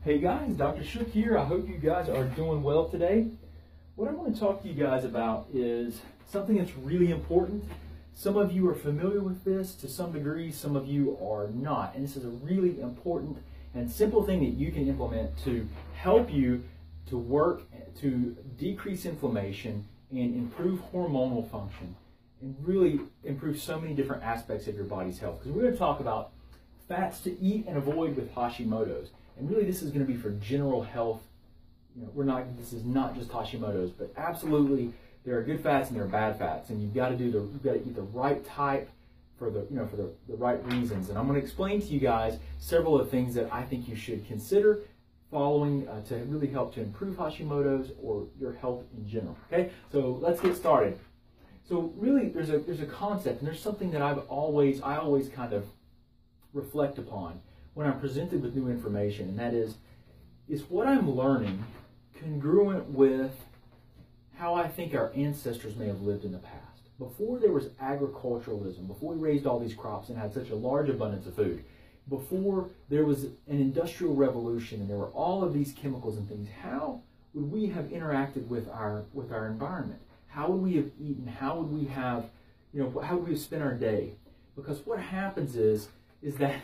Hey guys, Dr. Shook here. I hope you guys are doing well today. What I want to talk to you guys about is something that's really important. Some of you are familiar with this to some degree, some of you are not. And this is a really important and simple thing that you can implement to help you to work to decrease inflammation and improve hormonal function and really improve so many different aspects of your body's health. Because we're going to talk about fats to eat and avoid with Hashimoto's. And really this is going to be for general health. You know, this is not just Hashimoto's, but absolutely there are good fats and there are bad fats, and you've got to eat the right type for the right reasons. And I'm going to explain to you guys several of the things that I think you should consider following to really help to improve Hashimoto's or your health in general. Okay, so let's get started. So really, there's a concept, and there's something that I always kind of reflect upon when I'm presented with new information, and that is what I'm learning congruent with how I think our ancestors may have lived in the past? Before there was agriculturalism, before we raised all these crops and had such a large abundance of food, before there was an industrial revolution and there were all of these chemicals and things, how would we have interacted with our environment? How would we have eaten? How would we have, how would we have spent our day? Because what happens is that,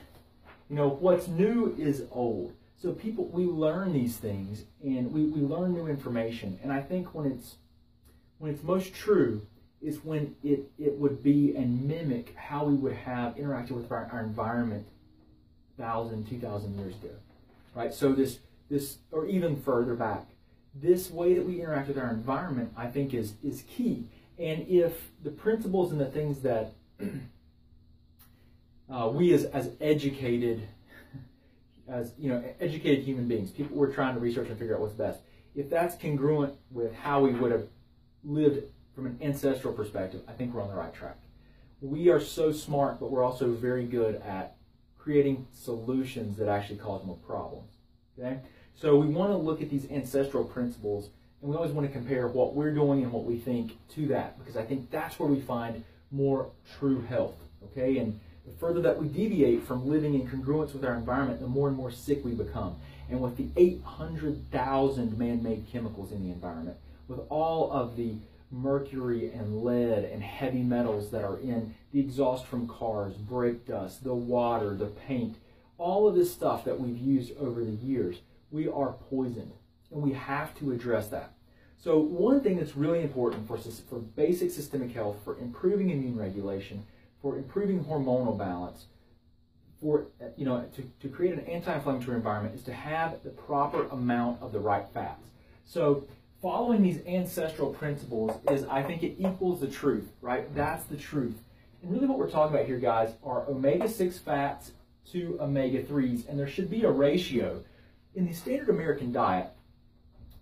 what's new is old. So we learn these things and we learn new information. And I think when it's most true is when it would be and mimic how we would have interacted with our environment 1,000, 2,000 years ago, right? So this, or even further back, this way that we interact with our environment, I think is key. And if the principles and the things that we as educated human beings, people we're trying to research and figure out what's best, if that's congruent with how we would have lived from an ancestral perspective, I think we're on the right track. We are so smart, but we're also very good at creating solutions that actually cause more problems. Okay? So we want to look at these ancestral principles, and we always want to compare what we're doing and what we think to that, because I think that's where we find more true health. Okay? And the further that we deviate from living in congruence with our environment, the more and more sick we become. And with the 800,000 man-made chemicals in the environment, with all of the mercury and lead and heavy metals that are in the exhaust from cars, brake dust, the water, the paint, all of this stuff that we've used over the years, we are poisoned. And we have to address that. So one thing that's really important for basic systemic health, for improving immune regulation, for improving hormonal balance, for to create an anti-inflammatory environment, is to have the proper amount of the right fats. So following these ancestral principles is, I think, it equals the truth, right? That's the truth. And really what we're talking about here, guys, are omega-6 fats to omega-3s, and there should be a ratio. In the standard American diet,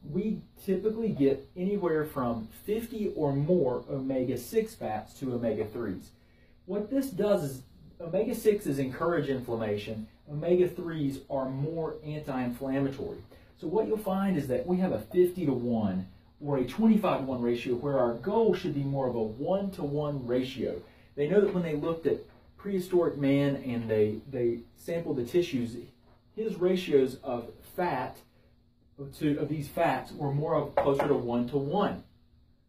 we typically get anywhere from 50 or more omega-6 fats to omega-3s. What this does is omega-6s encourage inflammation, omega-3s are more anti-inflammatory. So what you'll find is that we have a 50-to-1 or a 25-to-1 ratio, where our goal should be more of a 1-to-1 ratio. They know that when they looked at prehistoric man and they sampled the tissues, his ratios of these fats were closer to 1-to-1.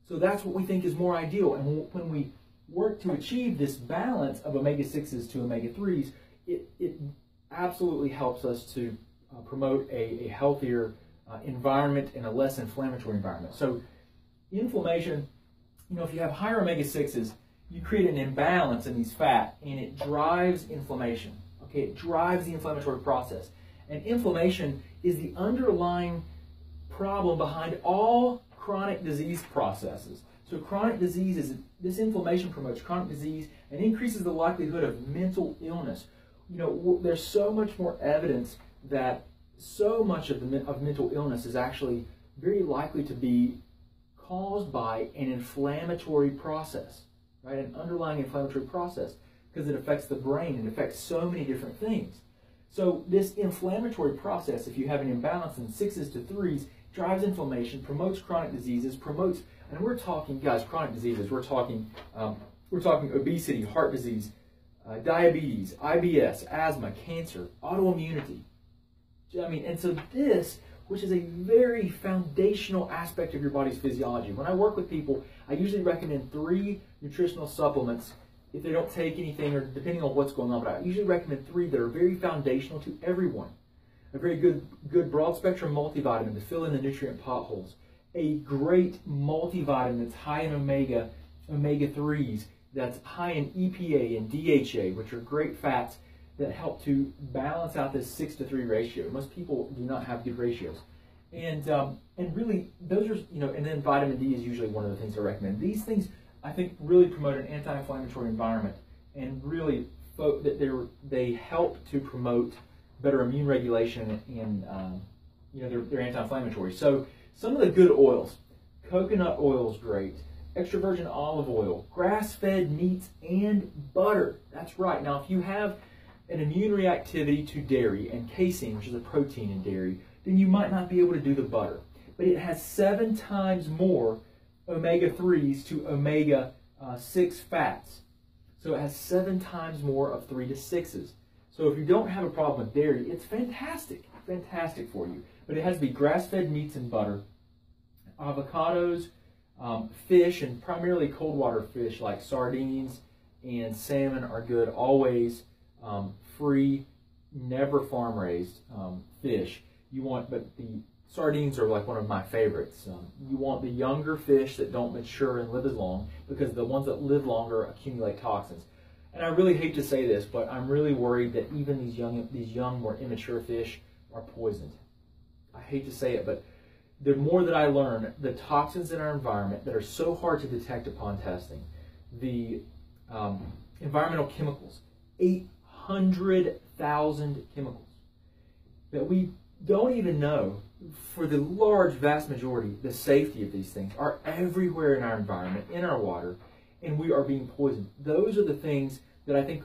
So that's what we think is more ideal. And when we work to achieve this balance of omega-6s to omega-3s, it absolutely helps us to promote a healthier environment and a less inflammatory environment. So inflammation, if you have higher omega-6s, you create an imbalance in these fat, and it drives inflammation. Okay, it drives the inflammatory process. And inflammation is the underlying problem behind all chronic disease processes. So chronic disease is, this inflammation promotes chronic disease and increases the likelihood of mental illness. There's so much more evidence that so much of mental illness is actually very likely to be caused by an inflammatory process, right? An underlying inflammatory process, because it affects the brain and affects so many different things. So this inflammatory process, if you have an imbalance in 6s to 3s, drives inflammation, promotes chronic diseases, and we're talking, guys, chronic diseases, we're talking obesity, heart disease, diabetes, IBS, asthma, cancer, autoimmunity, I mean, and so this, which is a very foundational aspect of your body's physiology. When I work with people, I usually recommend 3 nutritional supplements if they don't take anything, or depending on what's going on, but I usually recommend 3 that are very foundational to everyone. A very good broad spectrum multivitamin to fill in the nutrient potholes. A great multivitamin that's high in omega-3s, that's high in EPA and DHA, which are great fats that help to balance out this 6-to-3 ratio. Most people do not have good ratios. And really, those are, and then vitamin D is usually one of the things I recommend. These things, I think, really promote an anti-inflammatory environment, and really they help to promote better immune regulation, and they're anti-inflammatory. So some of the good oils: coconut oil is great, extra virgin olive oil, grass-fed meats, and butter. That's right. Now, if you have an immune reactivity to dairy and casein, which is a protein in dairy, then you might not be able to do the butter. But it has 7 times more omega-3s to omega-6 fats. So it has 7 times more of 3 to 6s. So if you don't have a problem with dairy, it's fantastic for you. But it has to be grass-fed meats and butter, avocados, fish, and primarily cold water fish like sardines and salmon are good always. Free, never farm raised fish. But the sardines are like one of my favorites. You want the younger fish that don't mature and live as long, because the ones that live longer accumulate toxins. And I really hate to say this, but I'm really worried that even these young, more immature fish are poisoned. I hate to say it, but the more that I learn, the toxins in our environment that are so hard to detect upon testing, the environmental chemicals, 800,000 chemicals that we don't even know, for the large, vast majority, the safety of these things are everywhere in our environment, in our water, and we are being poisoned. Those are the things that I think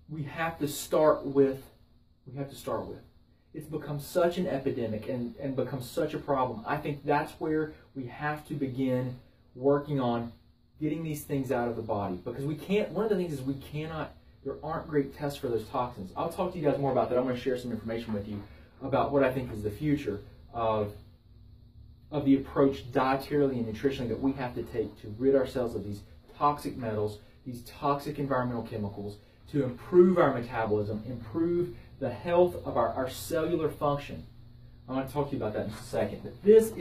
we have to start with. It's become such an epidemic and become such a problem. I think that's where we have to begin working on getting these things out of the body, because we can't, one of the things is there aren't great tests for those toxins. I'll talk to you guys more about that. I'm going to share some information with you about what I think is the future of the approach dietarily and nutritionally that we have to take to rid ourselves of these toxic metals, these toxic environmental chemicals, to improve our metabolism, improve the health of our cellular function. I'm going to talk to you about that in just a second. But this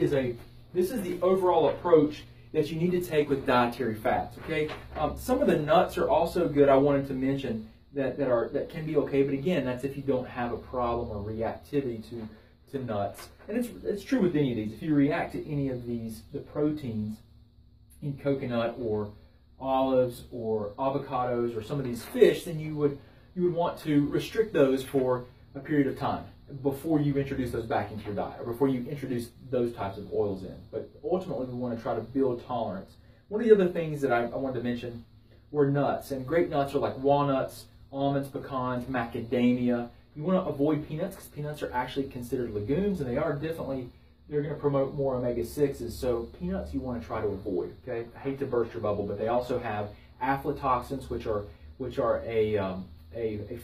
is the overall approach that you need to take with dietary fats. Okay, some of the nuts are also good. I wanted to mention that can be okay, but again, that's if you don't have a problem or reactivity to nuts. And it's true with any of these. If you react to any of these, the proteins in coconut or olives or avocados or some of these fish, then you would want to restrict those for a period of time before you introduce those back into your diet, or before you introduce those types of oils in. But ultimately, we want to try to build tolerance. One of the other things that I wanted to mention were nuts, and great nuts are like walnuts, almonds, pecans, macadamia. You want to avoid peanuts, because peanuts are actually considered legumes, and they're going to promote more omega-6s. So peanuts you want to try to avoid. Okay, I hate to burst your bubble, but they also have aflatoxins, which are a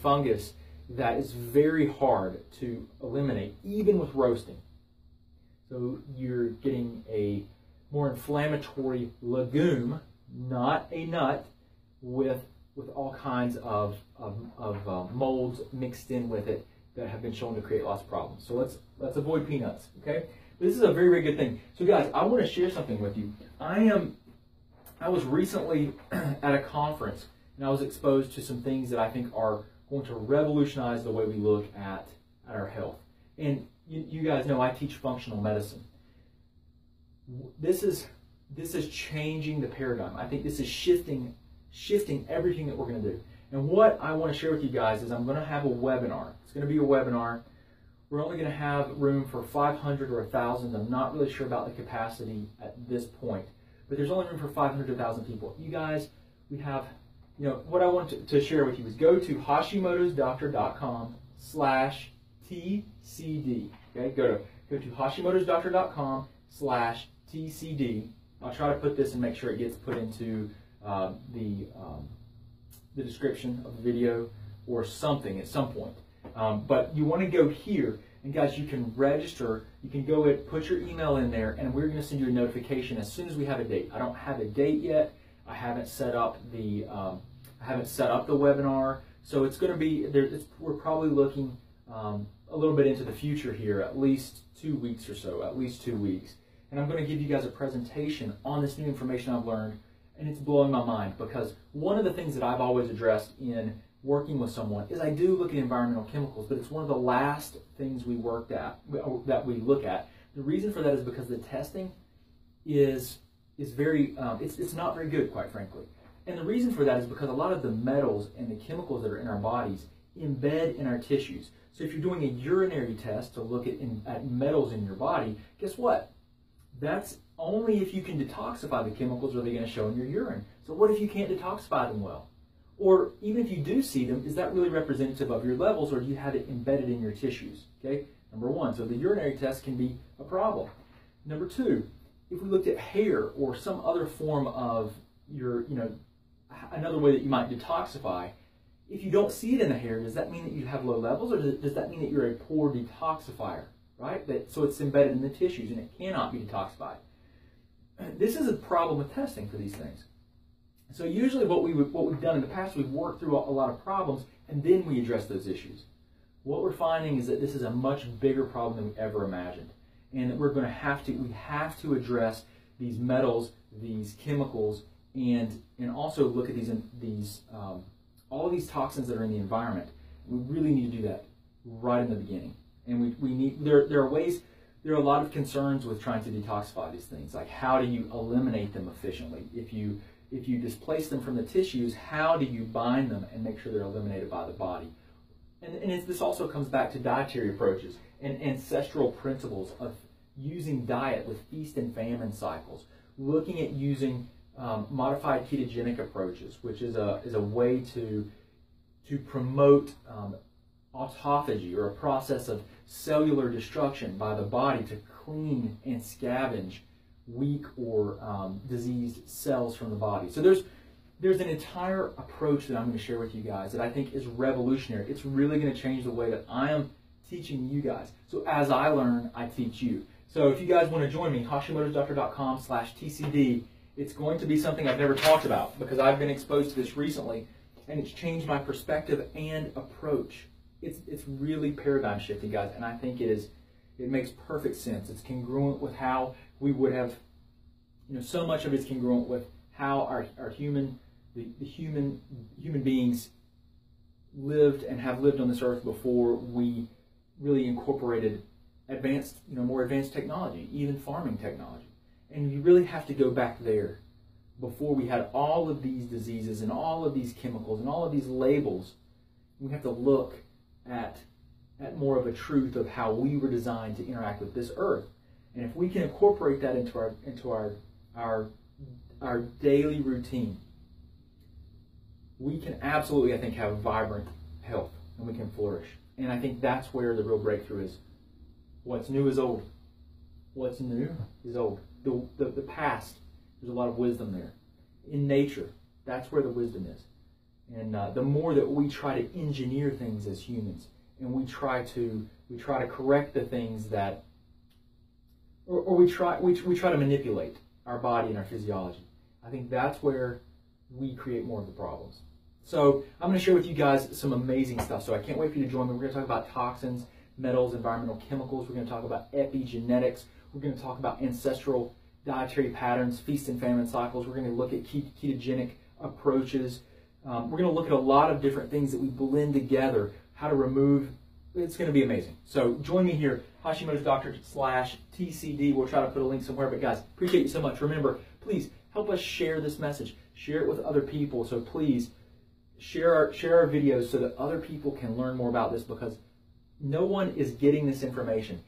fungus that is very hard to eliminate, even with roasting. So you're getting a more inflammatory legume, not a nut, with all kinds of molds mixed in with it that have been shown to create lots of problems. So let's avoid peanuts. Okay, this is a very, very good thing. So guys, I want to share something with you. I was recently at a conference, and I was exposed to some things that I think are going to revolutionize the way we look at our health. And you guys know I teach functional medicine. This is changing the paradigm. I think this is shifting everything that we're going to do. And what I want to share with you guys is I'm going to have a webinar. It's going to be a webinar. We're only going to have room for 500 or 1,000. I'm not really sure about the capacity at this point, but there's only room for 500 to 1,000 people. You guys, we have, what I want to share with you is go to hashimotosdoctor.com/TCD. Okay, go to hashimotosdoctor.com/TCD. I'll try to put this and make sure it gets put into the description of the video or something at some point. But you want to go here, And guys, you can register. You can go ahead, put your email in there, and we're going to send you a notification as soon as we have a date. I don't have a date yet. I haven't set up the webinar, so it's going to be there. We're probably looking a little bit into the future here, at least 2 weeks or so, at least 2 weeks. And I'm going to give you guys a presentation on this new information I've learned, and it's blowing my mind, because one of the things that I've always addressed in working with someone is I do look at environmental chemicals, but it's one of the last things we look at. The reason for that is because the testing is very, it's not very good, quite frankly. And the reason for that is because a lot of the metals and the chemicals that are in our bodies embed in our tissues. So if you're doing a urinary test to look at metals in your body, guess what? That's only if you can detoxify the chemicals are they going to show in your urine. So what if you can't detoxify them well? Or even if you do see them, is that really representative of your levels, or do you have it embedded in your tissues? Okay, number one, so the urinary test can be a problem. Number two, if we looked at hair or some other form of your, another way that you might detoxify, if you don't see it in the hair, does that mean that you have low levels, or does that mean that you're a poor detoxifier, right? So it's embedded in the tissues and it cannot be detoxified. This is a problem with testing for these things. So usually what we've done in the past, we've worked through a lot of problems and then we address those issues. What we're finding is that this is a much bigger problem than we ever imagined, and that we have to address these metals, these chemicals, and also look at all of these toxins that are in the environment. We really need to do that right in the beginning. And there are a lot of concerns with trying to detoxify these things, like how do you eliminate them efficiently? If you displace them from the tissues, how do you bind them and make sure they're eliminated by the body? And this also comes back to dietary approaches and ancestral principles of using diet with feast and famine cycles, looking at using modified ketogenic approaches, which is a way to promote autophagy, or a process of cellular destruction by the body to clean and scavenge weak or diseased cells from the body. So there's an entire approach that I'm going to share with you guys that I think is revolutionary. It's really going to change the way that I am teaching you guys. So as I learn, I teach you. So if you guys want to join me, hashimotosdoctor.com/TCD, it's going to be something I've never talked about because I've been exposed to this recently, and it's changed my perspective and approach. It's really paradigm shifting, guys, and I think it makes perfect sense. It's congruent with how we would have, so much of it's congruent with how our human beings lived and have lived on this earth before we really incorporated advanced, more advanced technology, even farming technology. And you really have to go back there before we had all of these diseases and all of these chemicals and all of these labels. We have to look at more of a truth of how we were designed to interact with this earth. And if we can incorporate that into our daily routine, we can absolutely, I think, have vibrant health and we can flourish. And I think that's where the real breakthrough is. What's new is old. What's new is old. The past, there's a lot of wisdom there. In nature, that's where the wisdom is. And the more that we try to engineer things as humans, and we try to correct the things that, or we try to manipulate our body and our physiology, I think that's where we create more of the problems. So I'm going to share with you guys some amazing stuff. So I can't wait for you to join me. We're going to talk about toxins, metals, environmental chemicals. We're going to talk about epigenetics. We're going to talk about ancestral dietary patterns, feast and famine cycles. We're going to look at ketogenic approaches. We're going to look at a lot of different things that we blend together, how to remove. It's going to be amazing. So join me here, hashimotosdoctor.com/TCD. We'll try to put a link somewhere. But guys, appreciate you so much. Remember, please help us share this message. Share it with other people. So please share our videos so that other people can learn more about this, because no one is getting this information.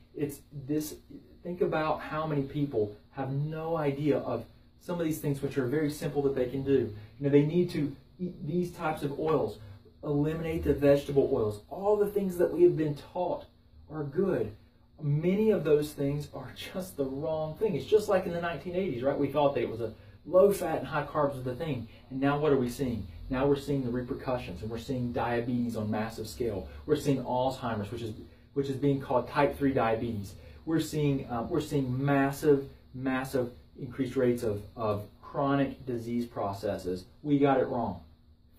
Think about how many people have no idea of some of these things which are very simple that they can do. They need to eat these types of oils, eliminate the vegetable oils. All the things that we have been taught are good. Many of those things are just the wrong thing. It's just like in the 1980s, right? We thought that it was a low fat and high carbs was the thing. And now what are we seeing? Now we're seeing the repercussions, and we're seeing diabetes on massive scale. We're seeing Alzheimer's, which is which is being called type 3 diabetes. We're seeing massive increased rates of chronic disease processes. We got it wrong.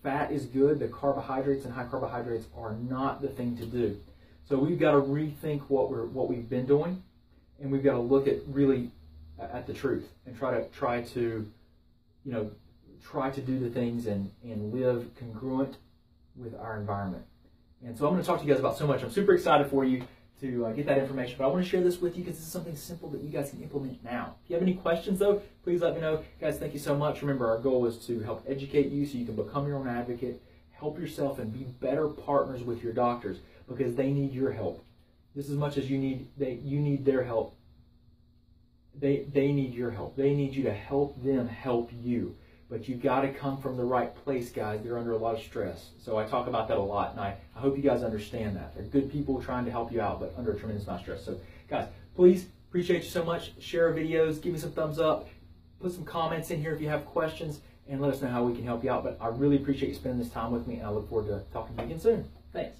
Fat is good. The carbohydrates and high carbohydrates are not the thing to do. So we've got to rethink what we've been doing, and we've got to look at really at the truth and try to do the things and live congruent with our environment. And so I'm going to talk to you guys about so much. I'm super excited for you to get that information, but I want to share this with you because this is something simple that you guys can implement now. If you have any questions though, please let me know. Guys, thank you so much. Remember, our goal is to help educate you so you can become your own advocate, help yourself, and be better partners with your doctors because they need your help. Just as much as you need their help, they need your help. They need you to help them help you. But you've got to come from the right place, guys. They're under a lot of stress. So I talk about that a lot, and I hope you guys understand that. They're good people trying to help you out, but under a tremendous amount of stress. So, guys, please, appreciate you so much. Share our videos. Give me some thumbs up. Put some comments in here if you have questions, and let us know how we can help you out. But I really appreciate you spending this time with me, and I look forward to talking to you again soon. Thanks.